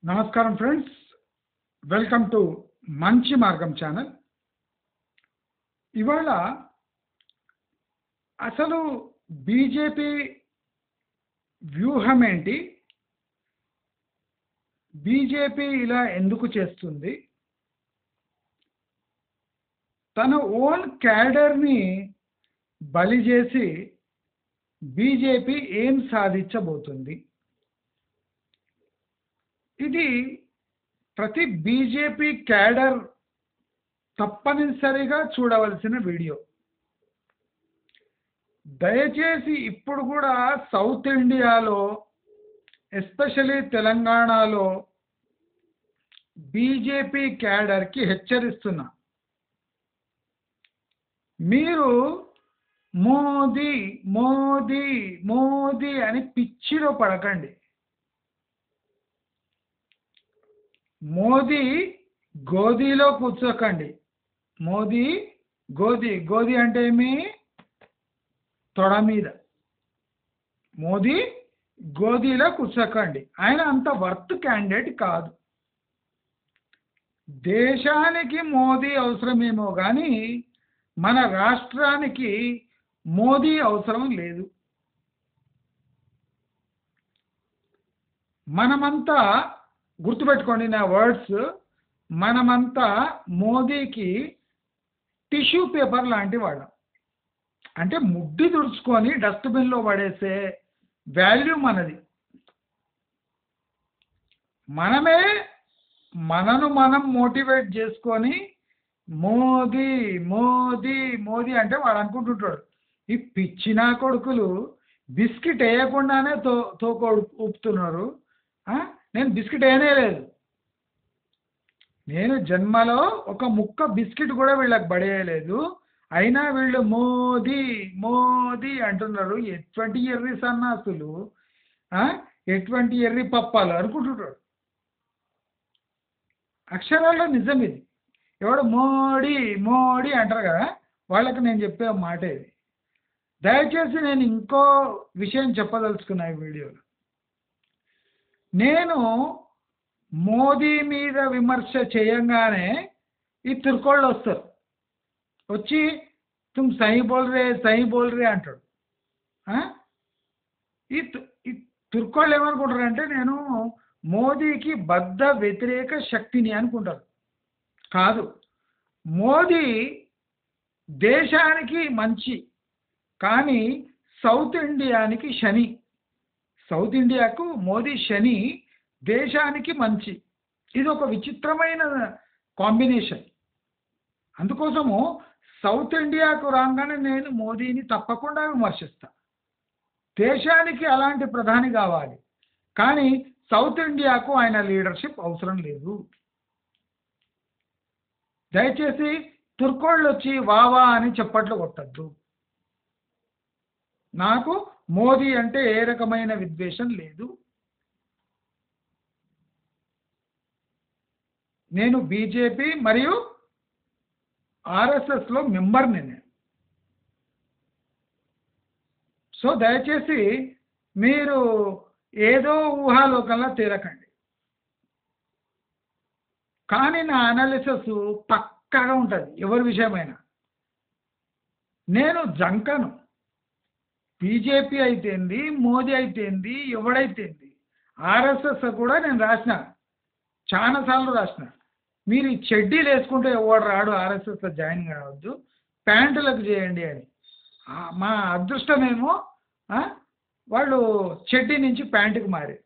నమస్కారం friends, welcome to మంచి మార్గం ఛానల్. ఇవాళ అసలు బీజేపీ వ్యూహం ఏంటి, బీజేపీ ఇలా ఎందుకు చేస్తుంది, తన ఓన్ క్యాడర్ని బలి చేసి బీజేపీ ఏం సాధించబోతుంది, ఇది ప్రతి బీజేపీ క్యాడర్ తప్పనిసరిగా చూడవలసిన వీడియో. దయచేసి ఇప్పుడు కూడా సౌత్ ఇండియాలో, ఎస్పెషలీ తెలంగాణలో బీజేపీ క్యాడర్కి హెచ్చరిస్తున్నా, మీరు మోదీ మోదీ మోదీ అని పిచ్చిలో పడకండి. మోదీ గోదీలో కూర్చోకండి. మోదీ గోదీ అంటే ఏమి? తొడ మీద. మోదీ గోదీలో కూర్చోకండి. ఆయన అంత వర్త్ క్యాండిడేట్ కాదు. దేశానికి మోదీ అవసరమేమో కానీ మన రాష్ట్రానికి మోదీ అవసరం లేదు. మనమంతా గుర్తుపెట్టుకోండి నా వర్డ్స్, మనమంతా మోదీకి టిష్యూ పేపర్ లాంటి వాళ్ళం. అంటే ముడ్డి తుడుచుకొని డస్ట్బిన్లో పడేసే వాల్యూ మనది. మనమే మనను మనం మోటివేట్ చేసుకొని మోదీ మోదీ మోదీ అంటే వాడు అనుకుంటుంటాడు, ఈ పిచ్చినా కొడుకులు బిస్కెట్ వేయకుండానే తోక ఊపుతున్నారు. నేను బిస్కెట్ వేయనే లేదు. నేను జన్మలో ఒక ముక్క బిస్కెట్ కూడా వీళ్ళకి పడేయలేదు. అయినా వీళ్ళు మోదీ మోదీ అంటున్నారు. ఎటువంటి ఎర్రి సన్నాసులు, ఎటువంటి ఎర్రి పప్పాలు అనుకుంటున్నాడు. అక్షరాల్లో నిజం ఇది. ఎవడు మోడీ మోడీ అంటారు కదా, వాళ్ళకి నేను చెప్పే మాట ఇది. దయచేసి నేను ఇంకో విషయం చెప్పదలుచుకున్నా ఈ వీడియోలో. నేను మోదీ మీద విమర్శ చేయంగానే ఈ తుర్కోళ్ళు వస్తారు, వచ్చి తుమ్ సహీ బోల్ రే అంటాడు. ఈ తుర్కోళ్ళు ఏమనుకుంటారంటే నేను మోదీకి బద్ధ వ్యతిరేక శక్తిని అనుకుంటారు. కాదు, మోదీ దేశానికి మంచి, కానీ సౌత్ ఇండియానికి శని. సౌత్ ఇండియాకు మోదీ శని, దేశానికి మంచి. ఇది ఒక విచిత్రమైన కాంబినేషన్. అందుకోసము సౌత్ ఇండియాకు రాగానే నేను మోదీని తప్పకుండా విమర్శిస్తా. దేశానికి అలాంటి ప్రధాని కావాలి, కానీ సౌత్ ఇండియాకు ఆయన లీడర్షిప్ అవసరం లేదు. దయచేసి తుర్కోళ్ళు వచ్చి వావా అని చప్పట్లు కొట్టద్దు. నాకు మోదీ అంటే ఏ రకమైన విద్వేషం లేదు. నేను బీజేపీ మరియు ఆర్ఎస్ఎస్లో మెంబర్ని నేను. సో దయచేసి మీరు ఏదో ఊహాలోకంలో తేలకండి. కానీ నా అనాలిసిస్ పక్కాగా ఉంటుంది ఎవరి విషయమైనా. నేను జంకను. బీజేపీ అయితేంది, మోదీ అయితేంది, ఎవడైతేంది. ఆర్ఎస్ఎస్ కూడా నేను రాసిన, చాలాసార్లు రాసిన. మీరు ఈ చెడ్డీలు వేసుకుంటే ఎవడు రాడు ఆర్ఎస్ఎస్లో జాయిన్ కావద్దు, ప్యాంటులకు చేయండి అని. మా అదృష్టమేమో వాళ్ళు చెడ్డీ నుంచి ప్యాంటుకి మారారు.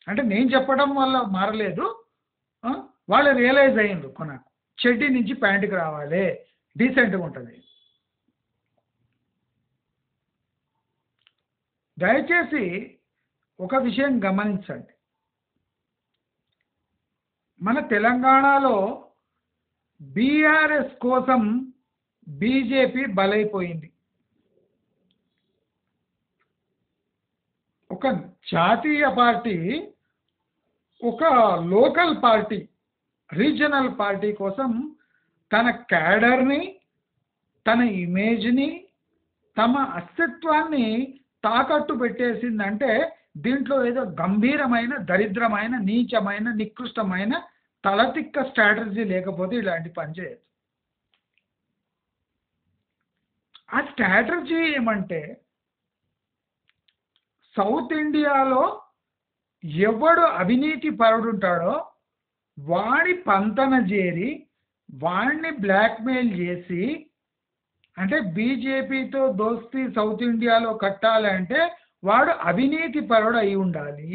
అంటే నేను చెప్పడం వల్ల మారలేదు, వాళ్ళు రియలైజ్ అయ్యిండ్రు కొనకు చెడ్డీ నుంచి ప్యాంటుకి రావాలి, డీసెంట్గా ఉంటుంది. దయచేసి ఒక విషయం గమనించండి. మన తెలంగాణలో బీఆర్ఎస్ కోసం బీజేపీ బలైపోయింది. ఒక జాతీయ పార్టీ ఒక లోకల్ పార్టీ, రీజనల్ పార్టీ కోసం తన క్యాడర్ని, తన ఇమేజ్ని, తమ అస్తిత్వాన్ని తాకట్టు పెట్టేసిందంటే దీంట్లో ఏదో గంభీరమైన దరిద్రమైన నీచమైన నికృష్టమైన తలతిక్క స్ట్రాటజీ లేకపోతే ఇలాంటి పని చేయదు. ఆ స్ట్రాటజీ ఏమంటే సౌత్ ఇండియాలో ఎవడు అవినీతి పరుడుంటాడో వాడి పంతన చేరి వాడిని బ్లాక్మెయిల్ చేసి, అంటే బీజేపీతో దోస్తీ సౌత్ ఇండియాలో కట్టాలంటే వాడు అవినీతి పరుడు అయి ఉండాలి.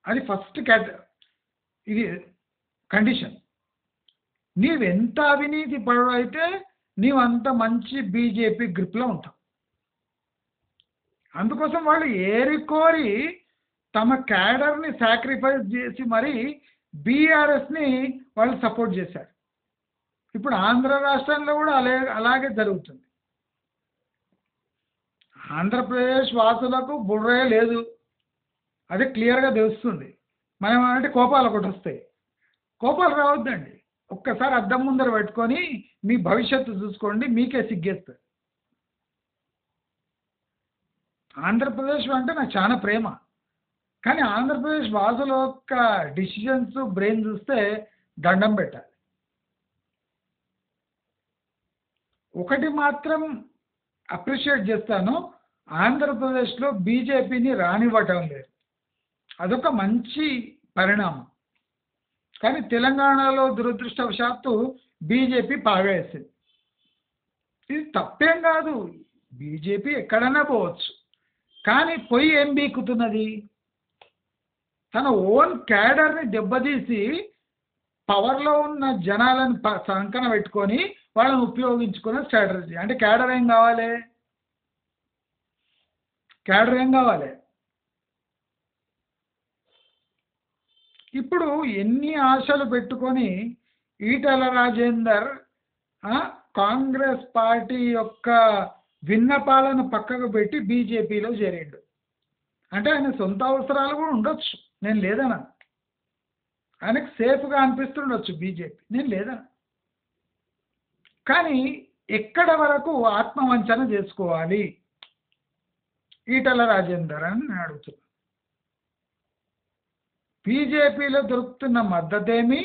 అది ఫస్ట్ ఇది కండిషన్. నీవెంత అవినీతి పరుడు అయితే నీవంత మంచి బీజేపీ గ్రిప్లో ఉంటావు. అందుకోసం వాళ్ళు ఏరికోరి తమ క్యాడర్ని సాక్రిఫైస్ చేసి మరి బీఆర్ఎస్ని వాళ్ళు సపోర్ట్ చేశారు. ఇప్పుడు ఆంధ్ర రాష్ట్రంలో కూడా అలాగే జరుగుతుంది. ఆంధ్రప్రదేశ్ వాసులకు బుర్రే లేదు, అది క్లియర్గా తెలుస్తుంది. మనం అంటే కోపాలు ఒకటి వస్తాయి. కోపాలు రావద్దండి, ఒక్కసారి అద్దం ముందర పెట్టుకొని మీ భవిష్యత్తు చూసుకోండి, మీకే సిగ్గేస్తుంది. ఆంధ్రప్రదేశ్ అంటే నాకు చాలా ప్రేమ, కానీ ఆంధ్రప్రదేశ్ వాసుల యొక్క డిసిషన్స్ బ్రెయిన్ చూస్తే దండం పెట్టాలి. ఒకటి మాత్రం అప్రిషియేట్ చేస్తాను, ఆంధ్రప్రదేశ్లో బీజేపీని రానివ్వటం లేదు, అదొక మంచి పరిణామం. కానీ తెలంగాణలో దురదృష్టవశాత్తు బీజేపీ పావేసింది. ఇది తప్పేం కాదు, బీజేపీ ఎక్కడైనా పోవచ్చు, కానీ పొయ్యి ఏం బీకుతున్నది? తన ఓన్ క్యాడర్ని దెబ్బతీసి పవర్లో ఉన్న జనాలను సంకన పెట్టుకొని వాళ్ళని ఉపయోగించుకునే స్ట్రాటజీ. అంటే క్యాడర్ ఏం కావాలి? క్యాడర్ ఏం కావాలి? ఇప్పుడు ఎన్ని ఆశలు పెట్టుకొని ఈటల రాజేందర్ కాంగ్రెస్ పార్టీ యొక్క విన్నపాలను పక్కకు పెట్టి బీజేపీలో చేరిండు. అంటే ఆయన సొంత అవసరాలు కూడా ఉండొచ్చు, నేను లేదనా. ఆయనకు సేఫ్గా అనిపిస్తుండొచ్చు బీజేపీ, నేను లేదనా. కానీ ఎక్కడ వరకు ఆత్మవంచన చేసుకోవాలి ఈటల రాజేందర్ అని నేను అడుగుతున్నా. బీజేపీలో దొరుకుతున్న మద్దతేమి,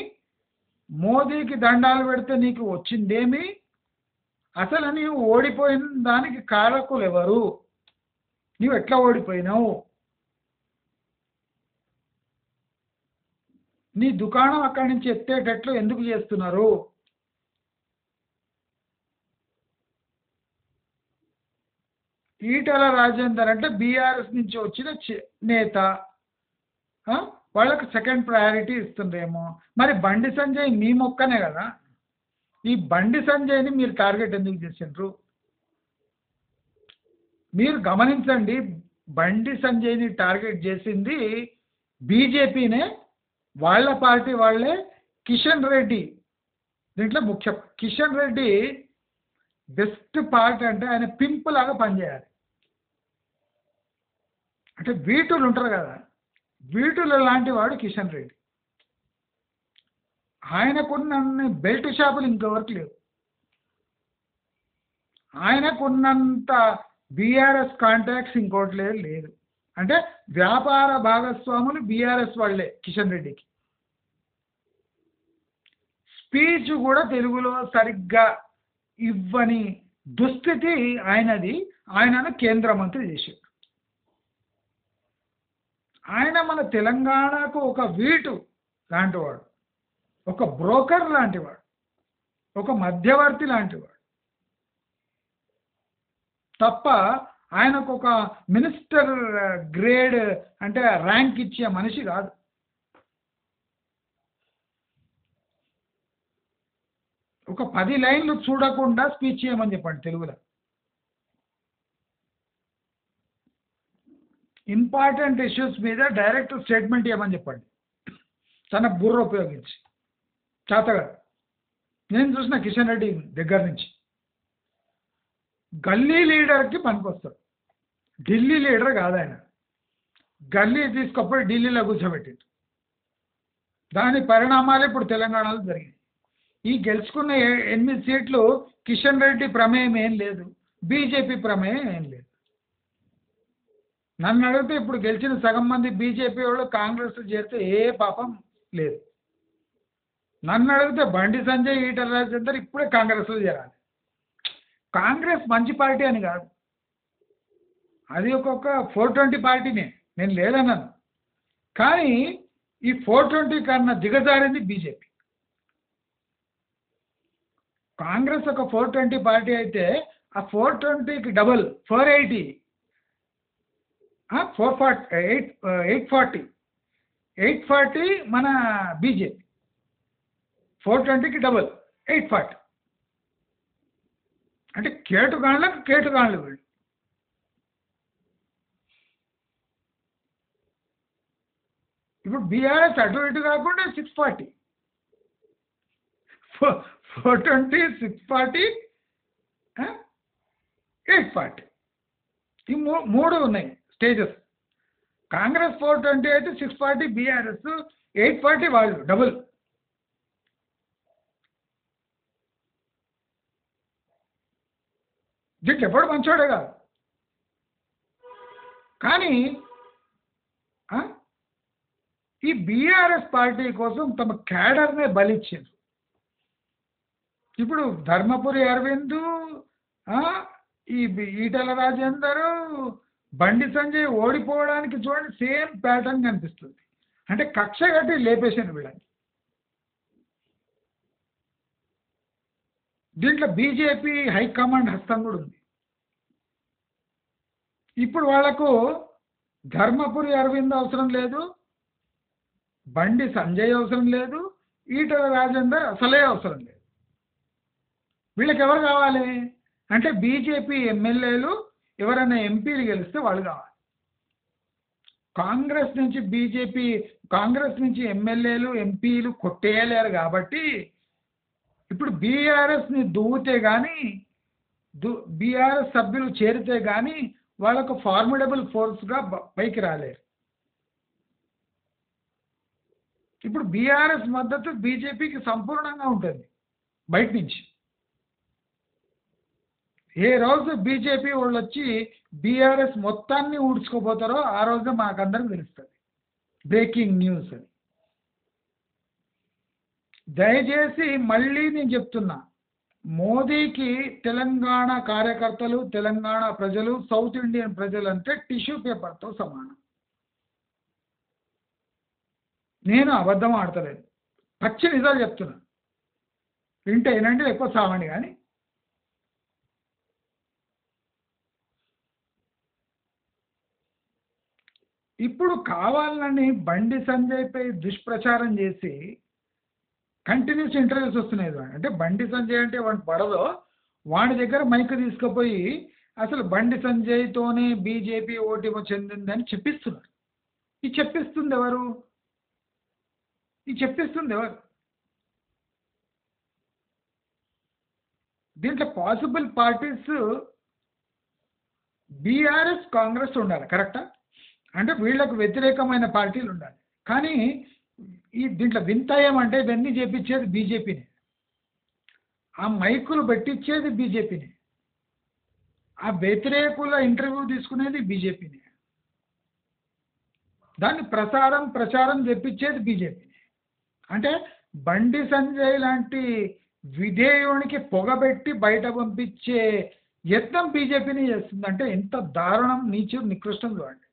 మోదీకి దండాలు పెడితే నీకు వచ్చిందేమి, అసలు నీవు ఓడిపోయిన దానికి కారకులు ఎవరు, నీవు ఎట్లా ఓడిపోయినావు, నీ దుకాణం అక్కడి నుంచి ఎత్తేటట్లు ఎందుకు చేస్తున్నారు? ఈటల రాజేందర్ అంటే బీఆర్ఎస్ నుంచి వచ్చిన నేత, వాళ్ళకి సెకండ్ ప్రయారిటీ ఇస్తుండేమో. మరి బండి సంజయ్ మీ మొక్కనే కదా, ఈ బండి సంజయ్ని మీరు టార్గెట్ ఎందుకు చేసిండ్రు? మీరు గమనించండి, బండి సంజయ్ని టార్గెట్ చేసింది బీజేపీనే, వాళ్ళ పార్టీ వాళ్ళే. కిషన్ రెడ్డి దీంట్లో ముఖ్యం. కిషన్ రెడ్డి బెస్ట్ పార్ట్ అంటే ఆయన పింప్ లాగా పనిచేయాలి. అంటే వీటులు ఉంటారు కదా, వీటుల లాంటి వాడు కిషన్ రెడ్డి. ఆయనకున్న బెల్ట్ షాపులు ఇంకెవరికి లేవు, ఆయనకున్నంత బీఆర్ఎస్ కాంటాక్ట్స్ ఇంకోటి లేదు. అంటే వ్యాపార భాగస్వాములు బీఆర్ఎస్ వాళ్ళే కిషన్ రెడ్డికి. స్పీచ్ కూడా తెలుగులో సరిగ్గా ఇవ్వని దుస్థితి ఆయనది. ఆయనను కేంద్ర మంత్రి చేశారు. ఆయన మన తెలంగాణకు ఒక వీటు లాంటివాడు, ఒక బ్రోకర్ లాంటివాడు, ఒక మధ్యవర్తి లాంటివాడు తప్ప ఆయనకు ఒక మినిస్టర్ గ్రేడ్ అంటే ర్యాంక్ ఇచ్చే మనిషి కాదు. ఒక 10 లైన్లు చూడకుండా స్పీచ్ చేయమని చెప్పండి తెలుగులో. ఇంపార్టెంట్ ఇష్యూస్ మీద డైరెక్ట్ స్టేట్మెంట్ ఇవ్వమని చెప్పండి తన బుర్ర ఉపయోగించి. చేతగా నేను చూసిన కిషన్ రెడ్డి దగ్గర నుంచి గల్లీ లీడర్కి పనికొస్తాడు, ఢిల్లీ లీడర్ కాదు ఆయన. గల్లీ తీసుకొప్పటి ఢిల్లీలో కూర్చోబెట్టిండు. దాని పరిణామాలు ఇప్పుడు తెలంగాణలో జరిగాయి. ఈ గెలుచుకున్న 8 సీట్లు కిషన్ రెడ్డి ప్రమేయం ఏం లేదు, బీజేపీ ప్రమేయం ఏం లేదు. నన్ను అడిగితే ఇప్పుడు గెలిచిన సగం మంది బీజేపీ వాళ్ళు కాంగ్రెస్ చేరితే ఏ పాపం లేదు. నన్ను అడిగితే బండి సంజయ్, ఈటల రాజేందర్ ఇప్పుడే కాంగ్రెస్లో చేరాలి. కాంగ్రెస్ మంచి పార్టీ అని కాదు, అది ఒక్కొక్క 420 పార్టీనే, నేను లేదన్నాను. కానీ ఈ 420 కన్నా దిగజారింది బీజేపీ. కాంగ్రెస్ ఒక 420 పార్టీ అయితే ఆ 420కి డబుల్ 480, 840 మన బీజేపీ. 420కి డబుల్ 840 అంటే కేటుగాళ్ళు వీళ్ళు. ఇప్పుడు బీఆర్ఎస్ అటు ఇటు కాకుండా 640, 420, 640, 840 ఈ మూడు ఉన్నాయి స్టేజెస్. కాంగ్రెస్ 420 అయితే 640 బీఆర్ఎస్, 840 వాళ్ళు డబుల్. దీంట్లో ఎప్పుడు మంచోడే కాదు. కానీ ఈ బీఆర్ఎస్ పార్టీ కోసం తమ క్యాడర్నే బలిచ్చారు. ఇప్పుడు ధర్మపురి అరవింద్, ఈ ఈటల రాజేందర్, బండి సంజయ్ ఓడిపోవడానికి చూడండి సేమ్ ప్యాటర్న్ కనిపిస్తుంది. అంటే కక్ష కట్టి లేపేశాను వీళ్ళని. దీంట్లో బీజేపీ హైకమాండ్ హస్తం కూడా ఉంది. ఇప్పుడు వాళ్లకు ధర్మపురి అరవింద్ అవసరం లేదు, బండి సంజయ్ అవసరం లేదు, ఈటల రాజేందర్ అసలే అవసరం లేదు. వీళ్ళకి ఎవరు కావాలి అంటే బీజేపీ ఎమ్మెల్యేలు, ఎవరైనా ఎంపీలు గెలిస్తే వాళ్ళు కావాలి. కాంగ్రెస్ నుంచి ఎమ్మెల్యేలు, ఎంపీలు కొట్టేయలేరు. కాబట్టి ఇప్పుడు బీఆర్ఎస్ని దువ్వుతే కానీ, బీఆర్ఎస్ సభ్యులు చేరితే కానీ వాళ్ళకు ఫార్మిడబుల్ ఫోర్స్గా పైకి రాలేరు. ఇప్పుడు బీఆర్ఎస్ మద్దతు బీజేపీకి సంపూర్ణంగా ఉంటుంది బయట నుంచి. ఏ రోజు బీజేపీ వాళ్ళు వచ్చి బీఆర్ఎస్ మొత్తాన్ని ఊడ్చుకోపోతారో ఆ రోజు మాకందరం తెలుస్తుంది. బ్రేకింగ్ న్యూస్ అని. దయచేసి మళ్ళీ నేను చెప్తున్నా, మోదీకి తెలంగాణ కార్యకర్తలు, తెలంగాణ ప్రజలు, సౌత్ ఇండియన్ ప్రజలు అంటే టిష్యూ పేపర్తో సమానం. నేను అబద్ధం ఆడతలేదు, పచ్చి నిజాలు చెప్తున్నా. వింటే ఏనంటే ఎక్కువ సావండి. కానీ ఇప్పుడు కావాలని బండి సంజయ్పై దుష్ప్రచారం చేసి కంటిన్యూస్ ఇంటర్వ్యూస్ వస్తున్నాయి. అంటే బండి సంజయ్ అంటే వాడికి పడదో, వాడి దగ్గర మైక్ తీసుకుపోయి అసలు బండి సంజయ్తోనే బీజేపీ ఓటమి చెందిందని చెప్పిస్తున్నారు. ఈ చెప్పిస్తుంది ఎవరు? దీంట్లో పాసిబుల్ పార్టీస్ బీఆర్ఎస్, కాంగ్రెస్ ఉండాలి, కరెక్టా? అంటే వీళ్లకు వ్యతిరేకమైన పార్టీలు ఉండాలి. కానీ దీంట్లో వింత ఏమంటే ఇవన్నీ చేపించేది బీజేపీనే, ఆ మైకులు పెట్టించేది బీజేపీనే, ఆ వ్యతిరేకుల ఇంటర్వ్యూ తీసుకునేది బీజేపీనే, దాన్ని ప్రచారం చెప్పించేది బీజేపీనే. అంటే బండి సంజయ్ లాంటి విధేయునికి పొగబెట్టి బయట పంపించే యత్నం బీజేపీని చేస్తుంది. అంటే ఎంత దారుణం, నికృష్టం చూడండి.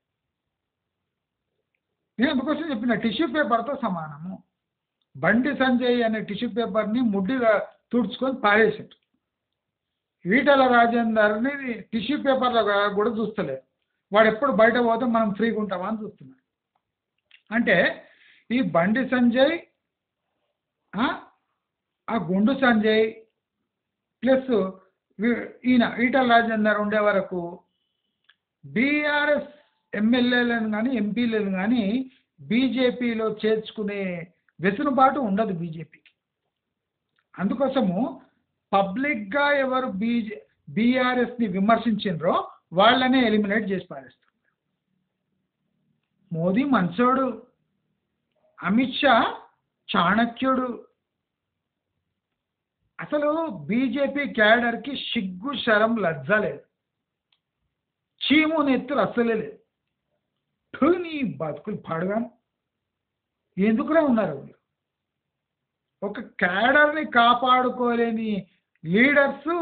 నేను అందుకోసం చెప్పిన టిష్యూ పేపర్తో సమానము. బండి సంజయ్ అనే టిష్యూ పేపర్ని ముడ్డిగా తుడుచుకొని పారేసారు. ఈటల రాజేందర్ని టిష్యూ పేపర్లో కూడా చూస్తలేదు. వాడు ఎప్పుడు బయట పోతే మనం ఫ్రీగా ఉంటామా అని చూస్తున్నాడు. అంటే ఈ బండి సంజయ్, ఆ గుండు సంజయ్ ప్లస్ ఈయన ఈటల రాజేందర్ ఉండే వరకు బీఆర్ఎస్ ఎమ్మెల్యేలను కానీ ఎంపీలను కానీ బీజేపీలో చేర్చుకునే వెసులుబాటు ఉండదు బీజేపీకి. అందుకోసము పబ్లిక్గా ఎవరు బీఆర్ఎస్ని విమర్శించినరో వాళ్ళనే ఎలిమినేట్ చేసి పారేస్తారు. మోదీ మంచోడు, అమిత్ షా చాణక్యుడు. అసలు బీజేపీ క్యాడర్కి సిగ్గు, శరం, లజ్జ లేదు, చీము నెత్తులు అస్సలే లేదు. నీ బతుకులు పాడుగా ఎందుకురా ఉన్నారు మీరు? ఒక క్యాడర్ని కాపాడుకోలేని లీడర్స్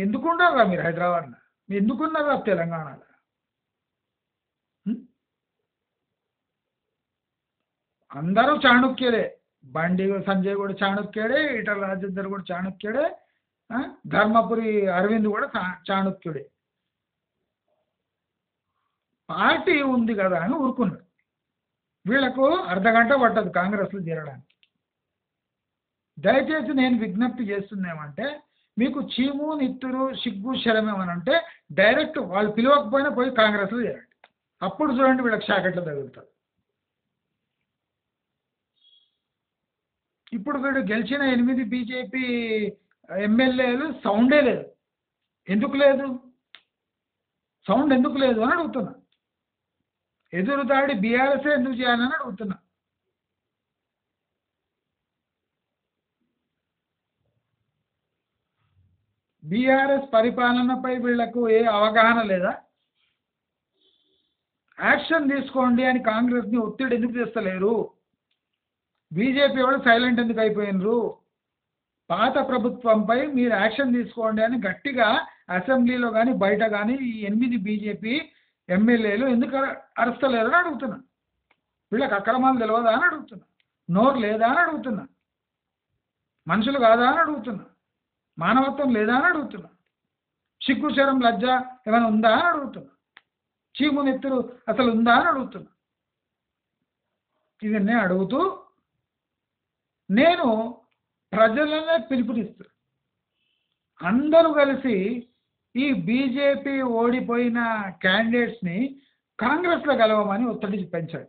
ఎందుకున్నారా మీరు హైదరాబాద్లో? మీరు ఎందుకున్నారా తెలంగాణలో? అందరూ చాణుక్యులే. బండి సంజయ్ కూడా చాణుక్యుడే, ఈటల రాజేందర్ కూడా చాణుక్యుడే, ధర్మపురి అరవింద్ కూడా చాణుక్యుడే. పార్టీ ఉంది కదా అని ఊరుకున్నారు. వీళ్లకు అర్ధగంట పట్టదు కాంగ్రెస్లో చేరడానికి. దయచేసి నేను విజ్ఞప్తి చేస్తున్నామంటే, మీకు చీము నిత్తురు సిగ్గు శరమేమనంటే డైరెక్ట్ వాళ్ళు పిలవకపోయినా పోయి కాంగ్రెస్లో చేరండి. అప్పుడు చూడండి వీళ్ళకి షాకెట్లు తగులుతారు. ఇప్పుడు వీడు గెలిచిన 8 బీజేపీ ఎమ్మెల్యేలు సౌండే లేదు. ఎందుకు లేదు? సౌండ్ ఎందుకు లేదు అని అడుగుతున్నా. ఎదురుదాడి బీఆర్ఎస్ ఎందుకు చేయాలని అడుగుతున్నా. బీఆర్ఎస్ పరిపాలనపై వీళ్లకు ఏ అవగాహన లేదా? యాక్షన్ తీసుకోండి అని కాంగ్రెస్ని ఒత్తిడి ఎందుకు చేస్తలేరు? బీజేపీ వాళ్ళు సైలెంట్ ఎందుకు అయిపోయినరు? పాత ప్రభుత్వంపై మీరు యాక్షన్ తీసుకోండి అని గట్టిగా అసెంబ్లీలో కానీ బయట కానీ ఈ 8 బీజేపీ ఎమ్మెల్యేలు ఎందుకు అరుస్తలేరు అని అడుగుతున్నా. వీళ్ళకి అక్రమాలు తెలియదా అని అడుగుతున్నా. నోరు లేదా అని అడుగుతున్నా. మనుషులు కాదా అని అడుగుతున్నా. మానవత్వం లేదా అని అడుగుతున్నా. సిగ్గు శరం లజ్జ ఏమైనా ఉందా అని అడుగుతున్నా. చీము నెత్తురు అసలు ఉందా అని అడుగుతున్నా. ఇవన్నీ అడుగుతూ నేను ప్రజలనే పిలుపునిస్తున్నా. అందరూ కలిసి ఈ బీజేపీ ఓడిపోయిన క్యాండిడేట్స్ని కాంగ్రెస్లో కలవమని ఒత్తిడి పెంచాడు.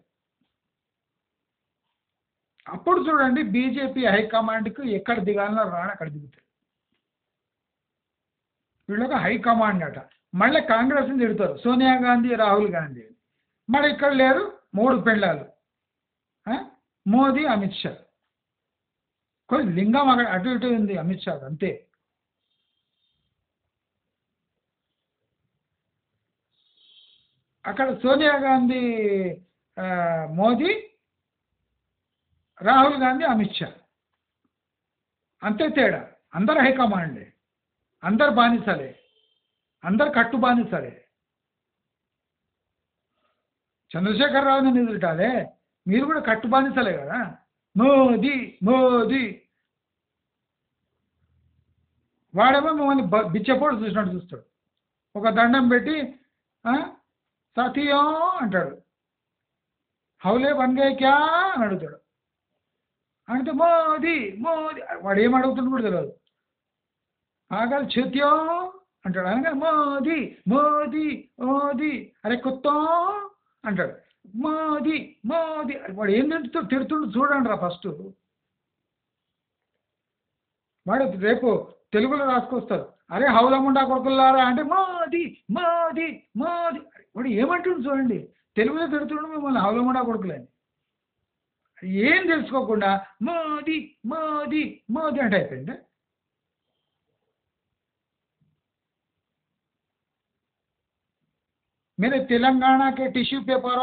అప్పుడు చూడండి బీజేపీ హైకమాండ్కు ఎక్కడ దిగాలనో రాని అక్కడ దిగుతాడు. వీళ్ళొక హైకమాండ్ అట. మళ్ళీ కాంగ్రెస్ని తిడతారు, సోనియా గాంధీ రాహుల్ గాంధీ. మరి ఇక్కడ లేరు 3 పెళ్ళాలు, మోదీ అమిత్ షా. కొంచెం లింగం అక్కడ అటు ఇటు ఉంది అమిత్ షా అంతే. అక్కడ సోనియా గాంధీ మోదీ, రాహుల్ గాంధీ అమిత్ షా అంతే తేడా. అందరు హైకమాండే, అందరు బానిసలే, అందరు కట్టు బానిసలే. చంద్రశేఖరరావుని నిదుటాలే, మీరు కూడా కట్టు బానిసలే కదా. మోదీ మోదీ వాడేమో మిమ్మల్ని బిచ్చపోడు చూసినట్టు చూస్తాడు. ఒక దండం పెట్టి సతీయో అంటాడు, హౌలే బన్గాయ్ క్యా అని అడుగుతాడు. అంటే మోదీ మోదీ వాడు ఏం అడుగుతుండు కూడా తెలియదు. ఆగాలి చేత్యో అంటాడు, అనగా మోదీ మోదీ మోదీ అరే కొత్త అంటాడు. మోదీ మోదీ వాడు ఏం తిడుతుండు చూడండి రా ఫస్ట్. వాడు రేపు తెలుగులో రాసుకొస్తారు, అరే హౌలముండా కొడుకులారా అంటే మోదీ మోదీ మోదీ. వాడు ఏమంటుండు చూడండి, తెలుగులో తిడుతుండు మిమ్మల్ని హౌలముండా కొడుకులని. ఏం తెలుసుకోకుండా మోదీ మోదీ మోదీ అంటే అయిపోయింది. मेरे तेलंगाना के टिश्यू पेपर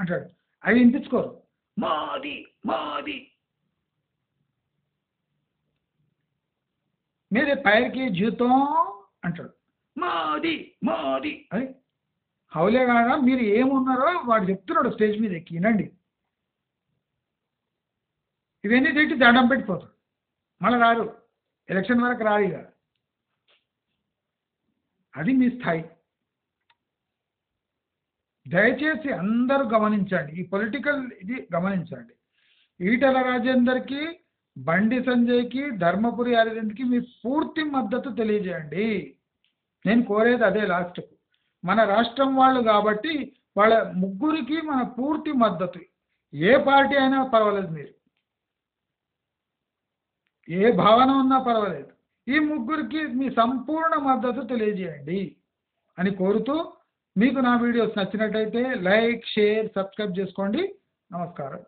అంటాడు, అవి వినిపించుకోరు. మోదీ మోదీ मेरे पैर की जूतो అంటాడు, మోదీ మోదీ. అది హౌలే కాగా మీరు ఏమున్నారో వాడు చెప్తున్నాడు స్టేజ్ మీద ఎక్కి వినండి. ఇవన్నీ తిట్టి దండం పెట్టిపోతాడు. మళ్ళీ రారు, ఎలక్షన్ వరకు రారు. ఇక అది మీ స్థాయి. దయచేసి అందరూ గమనించండి, ఈ పొలిటికల్ ఇది గమనించండి. ఈటల రాజేందర్కి, బండి సంజయ్కి, ధర్మపురి అరవింద్కి మీ పూర్తి మద్దతు తెలియజేయండి. నేను కోరేది అదే. లాస్ట్కు మన రాష్ట్రం వాళ్ళు కాబట్టి వాళ్ళ ముగ్గురికి మన పూర్తి మద్దతు. ఏ పార్టీ అయినా పర్వాలేదు, మీరు ఏ భావన ఉన్నా పర్వాలేదు, ఈ ముగ్గురికి మీ సంపూర్ణ మద్దతు తెలియజేయండి అని కోరుతూ, మీకు నా వీడియోస్ నచ్చినట్టయితే లైక్, షేర్, సబ్స్క్రైబ్ చేసుకోండి. నమస్కారం.